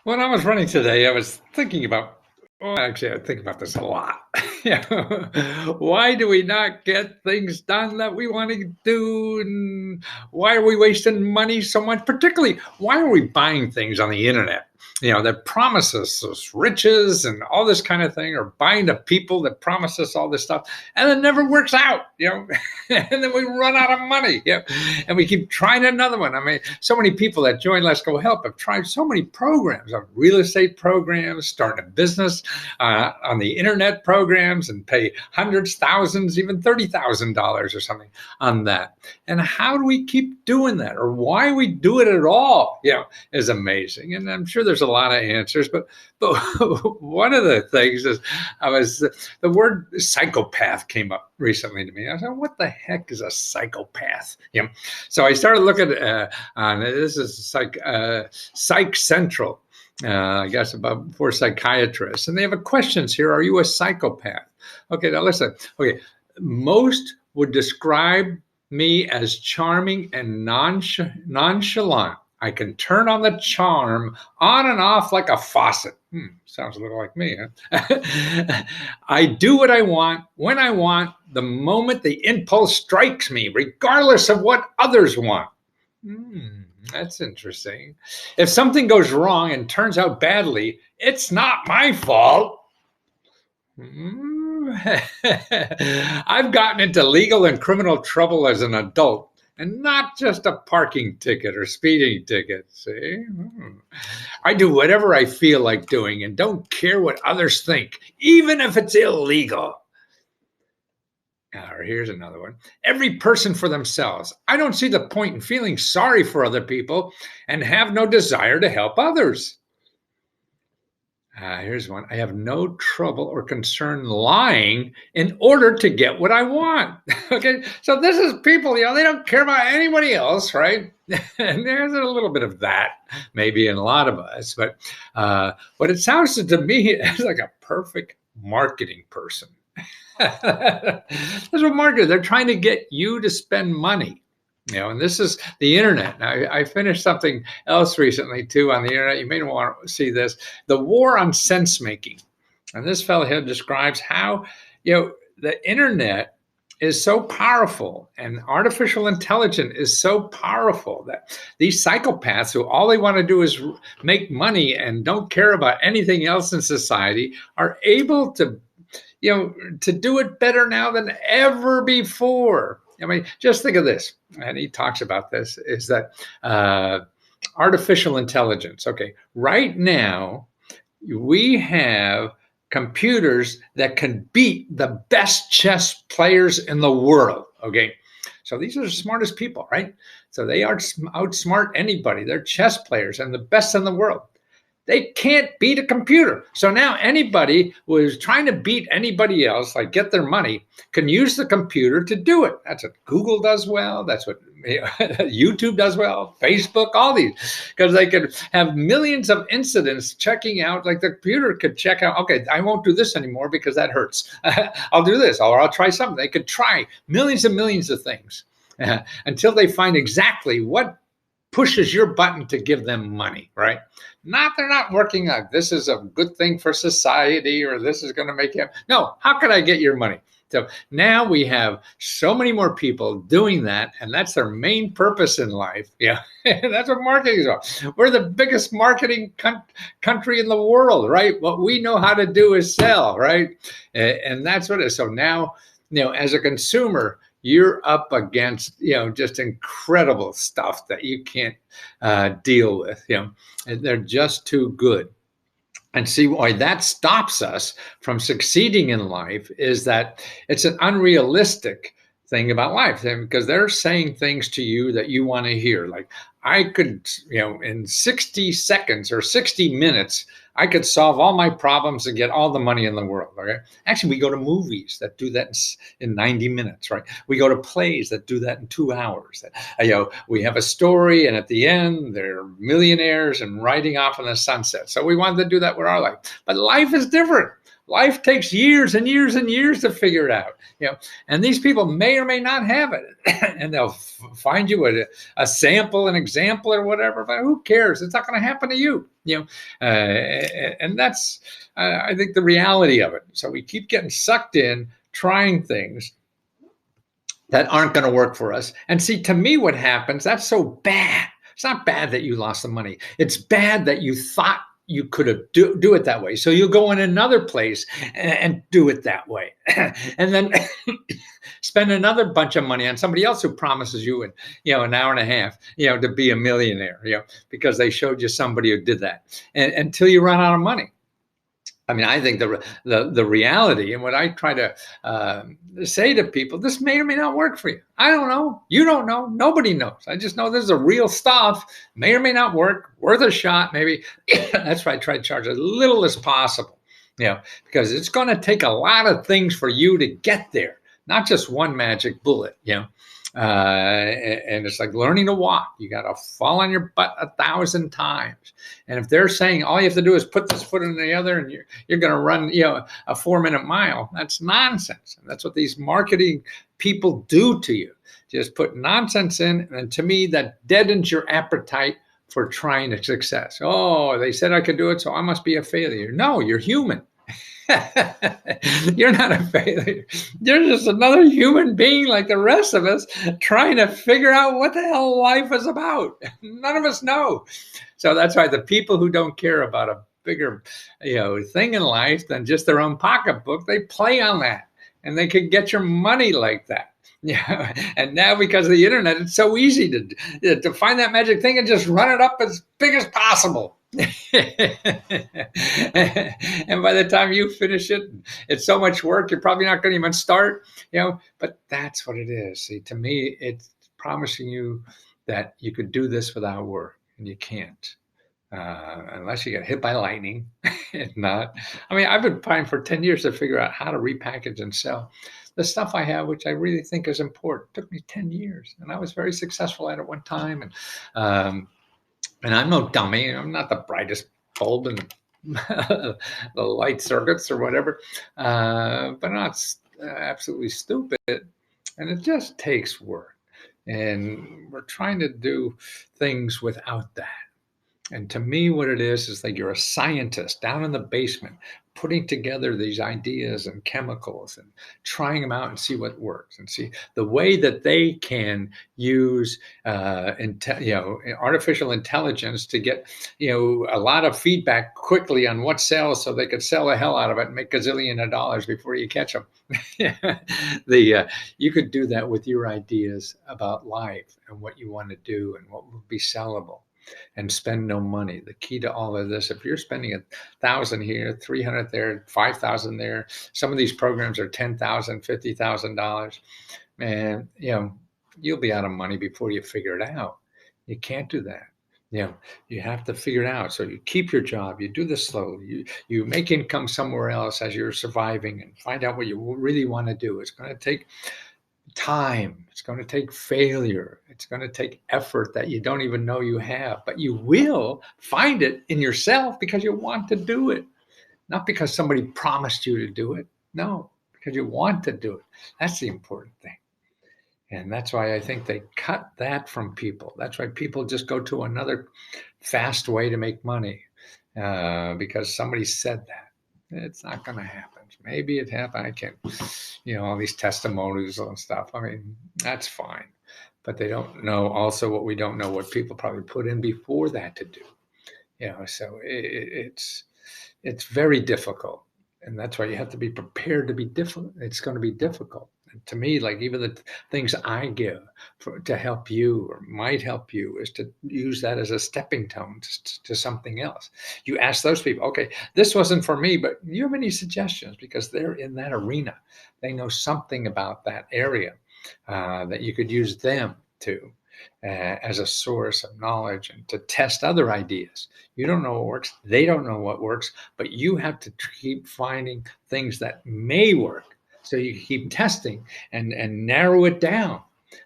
When I was running today, I was thinking about, well, actually, I think about this a lot. Why do we not get things done that we want to do? And why are we wasting money so much? Particularly, why are we buying things on the internet? That promise us riches and all this kind of thing, or buying to people that promise us all this stuff, and it never works out. And then we run out of money, and we keep trying another one. I mean, so many people that join Lesko Help have tried so many programs, real estate programs, starting a business, on the internet programs, and pay hundreds, thousands, even $30,000 or something on that. And how do we keep doing that, or why we do it at all? Is amazing. And I'm sure there's a lot of answers, but one of the things is the word psychopath came up recently to me. I said, what the heck is a psychopath? So I started looking on this is Psych Central, I guess about for psychiatrists, and they have questions here. Are you a psychopath? Okay, now listen. Okay, most would describe me as charming and nonchalant. I can turn on the charm on and off like a faucet. Sounds a little like me, huh? I do what I want, when I want, the moment the impulse strikes me, regardless of what others want. That's interesting. If something goes wrong and turns out badly, it's not my fault. I've gotten into legal and criminal trouble as an adult, and not just a parking ticket or speeding ticket. See? I do whatever I feel like doing and don't care what others think, even if it's illegal. Or here's another one. Every person for themselves. I don't see the point in feeling sorry for other people and have no desire to help others. Here's one. I have no trouble or concern lying in order to get what I want. Okay, so this is people, they don't care about anybody else, right? And there's a little bit of that, maybe in a lot of us, but it sounds to me as like a perfect marketing person. That's what marketers, they're trying to get you to spend money. And this is the internet. Now, I finished something else recently too on the internet. You may want to see this: the war on sense making. And this fellow here describes how the internet is so powerful and artificial intelligence is so powerful that these psychopaths who all they want to do is make money and don't care about anything else in society are able to do it better now than ever before. I mean, just think of this, and he talks about this, is that artificial intelligence. Okay, right now, we have computers that can beat the best chess players in the world, okay? So these are the smartest people, right? So they outsmart anybody. They're chess players and the best in the world. They can't beat a computer. So now anybody who is trying to beat anybody else, like get their money, can use the computer to do it. That's what Google does well. That's what YouTube does well, Facebook, all these, because they could have millions of incidents checking out, like the computer could check out, okay, I won't do this anymore because that hurts. I'll do this, or I'll try something. They could try millions and millions of things until they find exactly what pushes your button to give them money, right? They're not working on this is a good thing for society, or this is going to make you. No, how can I get your money? So now we have so many more people doing that, and that's their main purpose in life. Yeah, that's what marketing is about. We're the biggest marketing country in the world, right? What we know how to do is sell, right? And that's what it is. So now, as a consumer, you're up against, just incredible stuff that you can't deal with, and they're just too good. And see why that stops us from succeeding in life is that it's an unrealistic thing about life, because they're saying things to you that you want to hear. Like, I could, in 60 seconds or 60 minutes, I could solve all my problems and get all the money in the world. Okay. Actually, we go to movies that do that in 90 minutes, right? We go to plays that do that in 2 hours. We have a story, and at the end, they're millionaires and riding off in the sunset. So we wanted to do that with our life. But life is different. Life takes years and years and years to figure it out. And these people may or may not have it, and they'll find you a sample, an example, or whatever. But who cares? It's not going to happen to you. And that's I think the reality of it. So we keep getting sucked in, trying things that aren't going to work for us. And see, to me, what happens, that's so bad. It's not bad that you lost the money. It's bad that you thought you could have do it that way. So you'll go in another place and do it that way. And then spend another bunch of money on somebody else who promises you in, an hour and a half, to be a millionaire, because they showed you somebody who did that, and until you run out of money. I mean, I think the reality, and what I try to say to people, this may or may not work for you. I don't know. You don't know. Nobody knows. I just know this is a real stuff. May or may not work. Worth a shot, maybe. That's why I try to charge as little as possible. Because it's going to take a lot of things for you to get there, not just one magic bullet. And it's like learning to walk. You got to fall on your butt 1,000 times. And if they're saying all you have to do is put this foot in the other and you're going to run, a 4-minute mile, that's nonsense. And that's what these marketing people do to you. Just put nonsense in. And to me, that deadens your appetite for trying to success. Oh, they said I could do it, so I must be a failure. No, you're human. You're not a failure. You're just another human being like the rest of us, trying to figure out what the hell life is about. None of us know. So that's why the people who don't care about a bigger, thing in life than just their own pocketbook, they play on that, and they can get your money like that. And now because of the internet, it's so easy to find that magic thing and just run it up as big as possible. And by the time you finish it, it's so much work, you're probably not going to even start, but that's what it is. See, to me, it's promising you that you could do this without work, and you can't. Unless you get hit by lightning. If not, I mean, I've been trying for 10 years to figure out how to repackage and sell the stuff I have, which I really think is important. It took me 10 years, and I was very successful at it one time. And I'm no dummy. I'm not the brightest bulb in the light circuits or whatever, but I'm not absolutely stupid. And it just takes work. And we're trying to do things without that. And to me, what it is like you're a scientist down in the basement, putting together these ideas and chemicals and trying them out and see what works, and see the way that they can use artificial intelligence to get a lot of feedback quickly on what sells, so they could sell the hell out of it and make $1 gazillion dollars before you catch them. You could do that with your ideas about life and what you want to do and what will be sellable. And spend no money. The key to all of this, if you're spending 1,000 here, 300 there, 5,000 there, some of these programs are $10,000, $50,000, man, you'll be out of money before you figure it out. You can't do that. You have to figure it out. So you keep your job, you do this slowly, you make income somewhere else as you're surviving, and find out what you really want to do. It's going to take time. It's going to take failure. It's going to take effort that you don't even know you have, but you will find it in yourself because you want to do it, not because somebody promised you to do it. No, because you want to do it. That's the important thing. And that's why I think they cut that from people. That's why people just go to another fast way to make money, because somebody said that. It's not going to happen. Maybe it happened. I can't, all these testimonials and stuff. I mean, that's fine. But they don't know also what we don't know, what people probably put in before that to do. So it's very difficult. And that's why you have to be prepared to be difficult. It's going to be difficult. And to me, like even the things I give to help you or might help you is to use that as a stepping stone to something else. You ask those people, okay, this wasn't for me, but do you have any suggestions? Because they're in that arena. They know something about that area that you could use them to as a source of knowledge and to test other ideas. You don't know what works. They don't know what works, but you have to keep finding things that may work. So you keep testing and narrow it down.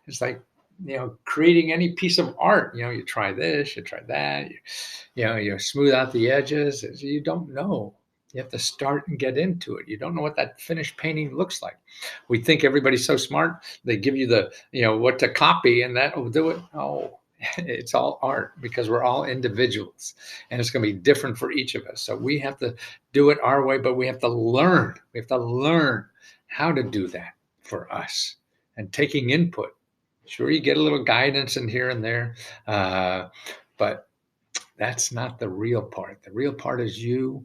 It's like, creating any piece of art. You try this, you try that, you smooth out the edges. You don't know. You have to start and get into it. You don't know what that finished painting looks like. We think everybody's so smart. They give you the, what to copy and that will do it. Oh, it's all art because we're all individuals and it's going to be different for each of us. So we have to do it our way, but we have to learn. We have to learn how to do that for us and taking input. Sure, you get a little guidance in here and there, but that's not the real part. The real part is you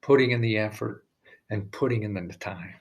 putting in the effort and putting in the time.